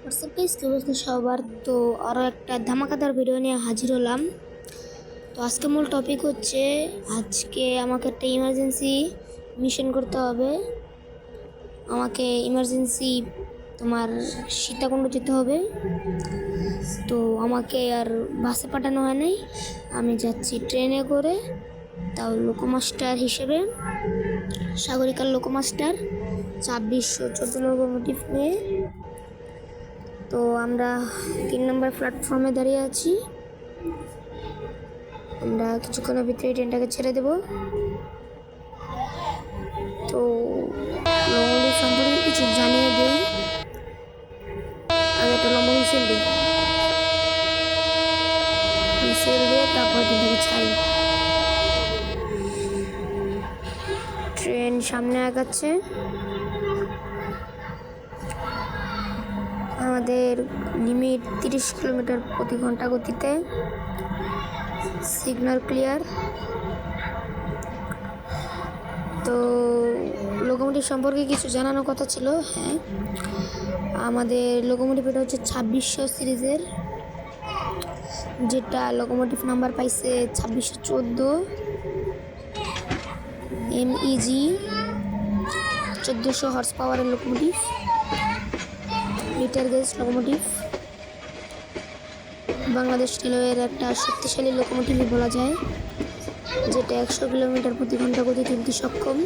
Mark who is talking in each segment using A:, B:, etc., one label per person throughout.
A: WhatsApp page কি অবস্থা সবার। তো আরও একটা ধামাকাদার ভিডিও নিয়ে হাজির হলাম। তো আজকে মূল টপিক হচ্ছে, আজকে আমাকে একটা ইমার্জেন্সি মিশন করতে হবে। আমাকে ইমার্জেন্সি তোমার সীতাকুণ্ড যেতে হবে। তো আমাকে আর বাসে পাঠানো হয় নাই, আমি যাচ্ছি ট্রেনে করে, তাও লোকোমাস্টার হিসেবে, সাগরিকার লোকোমাস্টার 2614 লোকোমোটিভ নিয়ে। তো আমরা 3 নম্বর প্ল্যাটফর্মে দাঁড়িয়ে আছি। আমরা কিছুক্ষণের ভিতরে ট্রেনটাকে ছেড়ে দেব। তো লম্বা সম্পর্কে কিছু জানিয়ে দিই। আমি একটা লম্বা হুইসেল দিই, হুইসেল দিয়ে তারপর ট্রেনটাকে ছাড়ি। ট্রেন সামনে আগাচ্ছে। আমাদের লিমিট 30 কিলোমিটার প্রতি ঘন্টা গতিতে। Signal clear. তো লোকোমোটিভ সম্পর্কে কিছু জানানোর কথা ছিল। হ্যাঁ, আমাদের লোকোমোটিভ এটা হচ্ছে 2600 সিরিজের, যেটা লোকোমোটিভ নাম্বার পাইছে 2614 MEG, 1400 হর্স পাওয়ারের locomotive, litre gauge locomotive. Bangladesh রেলওয়ের একটা শক্তিশালী লোকোমোটিভই বলা যায়, যেটা 100 কিলোমিটার প্রতি ঘন্টা গতি তুলতে সক্ষম।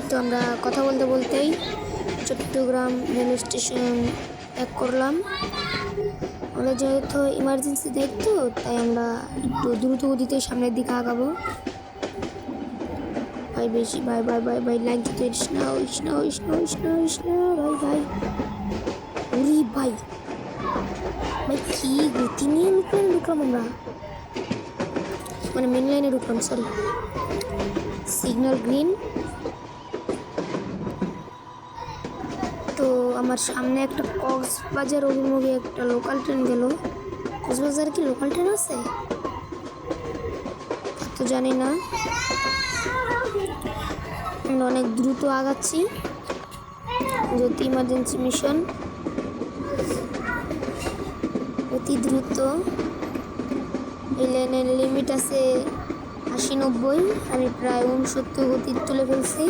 A: তো আমরা কথা বলতে বলতেই চট্টগ্রাম রেলওয়ে স্টেশন ত্যাগ করলাম। আমরা যেহেতু ইমার্জেন্সি দেখতো, তাই আমরা একটু দ্রুত গতিতে সামনের দিকে আগাবো। ভাই বেশি ভাই ভাই ভাই ভাই লাইন যেতে ইসনা ভাই ভাই উরি ভাই ভাই কি গতি নিয়ে ঢুকলাম আমরা, মানে মেন লাইনে ঢুকলাম, সরি। Signal green. তো আমার সামনে একটা কক্সবাজার অভিমুখে একটা লোকাল ট্রেন গেল। কক্সবাজারে কি লোকাল ট্রেন আছে তো জানি না। অনেক দ্রুত আগাচ্ছি, যেহেতু ইমার্জেন্সি মিশন, অতি দ্রুত। এই লাইনের লিমিট আছে 80-90, আমি প্রায় 69 গতি তুলে ফেলছি।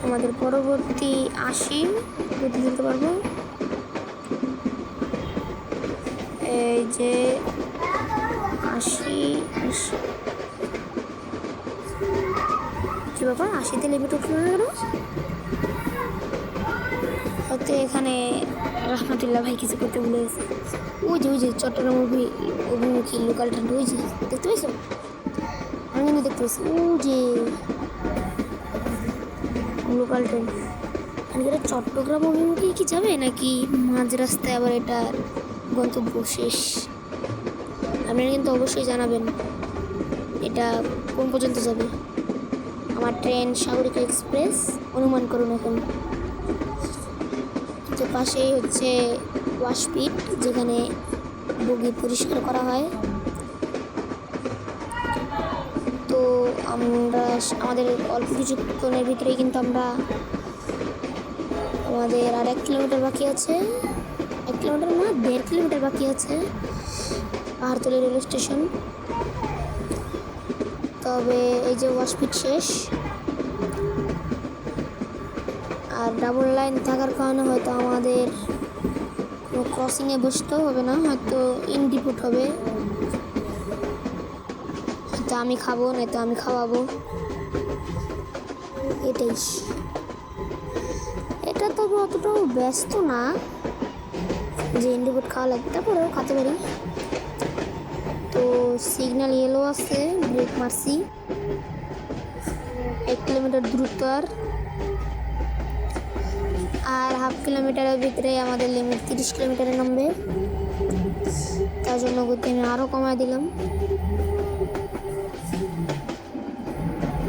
A: আমাদের পরবর্তী 80 গতি দিতে পারবো। এই যে 80 কি ব্যাপার, 80তে লিমিট উঠলো না কেন? হয়তো এখানে রহমতুল্লাহ ভাই কিছু করতে ভুলে গেছে। ওই যে চট্টগ্রাম অভিমুখী লোকাল ট্রেন, ওই যে দেখতে পাইছো? আমি কিন্তু দেখতে পাচ্ছি ও যে লোকাল ট্রেন। এটা চট্টগ্রাম অভিমুখী কি যাবে, নাকি মাঝ রাস্তায় আবার এটা গন্তব্য শেষ? আপনারা কিন্তু অবশ্যই জানাবেন এটা কোন পর্যন্ত যাবে। আমার ট্রেন সাগরিকা এক্সপ্রেস, অনুমান করুন এখন। তো পাশেই হচ্ছে ওয়াশপিট, যেখানে বগি পরিষ্কার করা হয়। তো আমরা আমাদের অল্প কিছুক্ষণের ভিতরেই কিন্তু আমাদের আর 1 কিলোমিটার বাকি আছে। 1 কিলোমিটার না, 1.5 কিলোমিটার বাকি আছে পাহাড়তলী রেলওয়ে স্টেশন। তবে এই যে ওয়াশপিট শেষ, আর ডাবল লাইন থাকার কারণে হয়তো আমাদের কোনো ক্রসিংয়ে বসতেও হবে না, হয়তো ইনডিপুট হবে। হয়তো আমি খাবো, নয়তো আমি খাওয়াবো, এটাই। এটা তবে অতটাও ব্যস্ত না যে ইনডিপুট খাওয়া লাগবে, তারপরেও খেতে পারি। তো সিগন্যাল ইয়েলো আছে, ব্রেক মারছি। 1 কিলোমিটার দ্রুত, আর হাফ কিলোমিটারের ভিতরে আমাদের লিমিট 30 কিলোমিটারে নামবে। তার জন্য গতি আমি আরও কমায় দিলাম।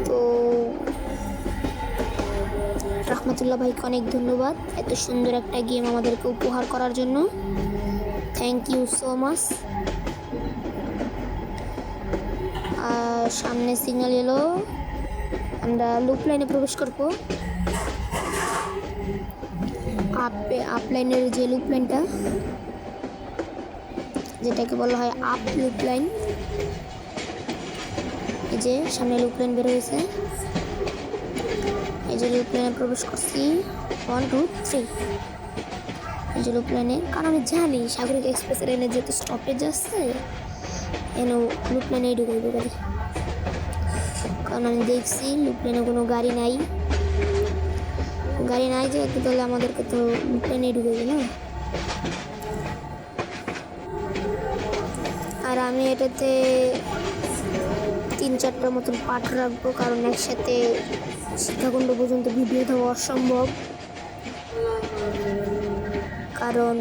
A: তো রহমতুল্লাহ ভাইকে অনেক ধন্যবাদ এত সুন্দর একটা গেম আমাদেরকে উপহার করার জন্য। Thank you so much. আর সামনে সিগন্যাল এলো, আমরা লুপ লাইনে প্রবেশ করব। আপ লাইনের যে লুপ লাইনটা, যেটাকে বলা হয় আপ লুপ লাইন, এই যে সামনে লুপ লাইন বের হয়েছে। এই যে লুপ লাইনে প্রবেশ করছি 1 2 3। এই যে লুপ লাইনে, কারণ আমি জানি সাগরিক এক্সপ্রেসের এনে যেহেতু স্টপেজ আছে, এনে লুপ লাইনে ঢুকাইব গাড়ি, কারণ আমি দেখছি লুপ লাইনে কোনো গাড়ি নাই। যেহেতু তাহলে আমাদেরকে তো লুপ লাইনে ঢুকাইবে না। আর আমি এটাতে 3-4টার মতন পার্ট রাখবো, কারণ একসাথে শিক্ষাকুণ্ড পর্যন্ত ভিডিও দেওয়া অসম্ভব। কারণ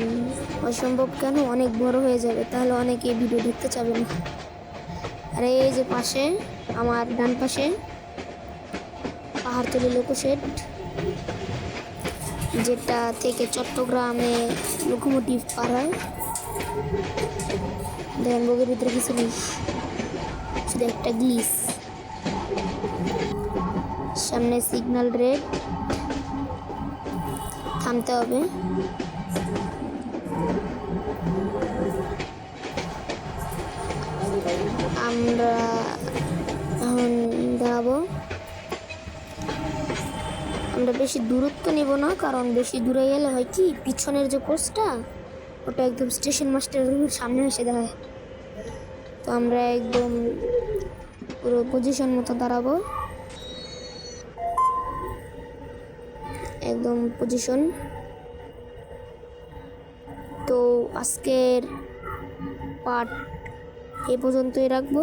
A: অসম্ভব কেন, অনেক বড় হয়ে যাবে, তাহলে অনেকে ভিডিও দেখতে চাবে না। আর এই যে পাশে, আমার ডান পাশে পাহাড়তলি লোকোশেড, যেটা থেকে চট্টগ্রামে লোকোমোটিভ পার হয়। দেখেন বগের ভিতরে কিছু নেই, শুধু একটা গ্লিস। সামনে সিগন্যাল রেড, থামতে হবে। আমরা এখন দাঁড়াবো। আমরা বেশি দূরত্ব নেব না, কারণ বেশি দূরে গেলে হয় কি, পিছনের যে কোচটা ওটা একদম স্টেশন মাস্টারের সামনে এসে দাঁড়ায়। তো আমরা একদম পুরো পজিশন মতো দাঁড়াবো, একদম পজিশন। তো আজকের পার্ট এই পর্যন্তই রাখবো।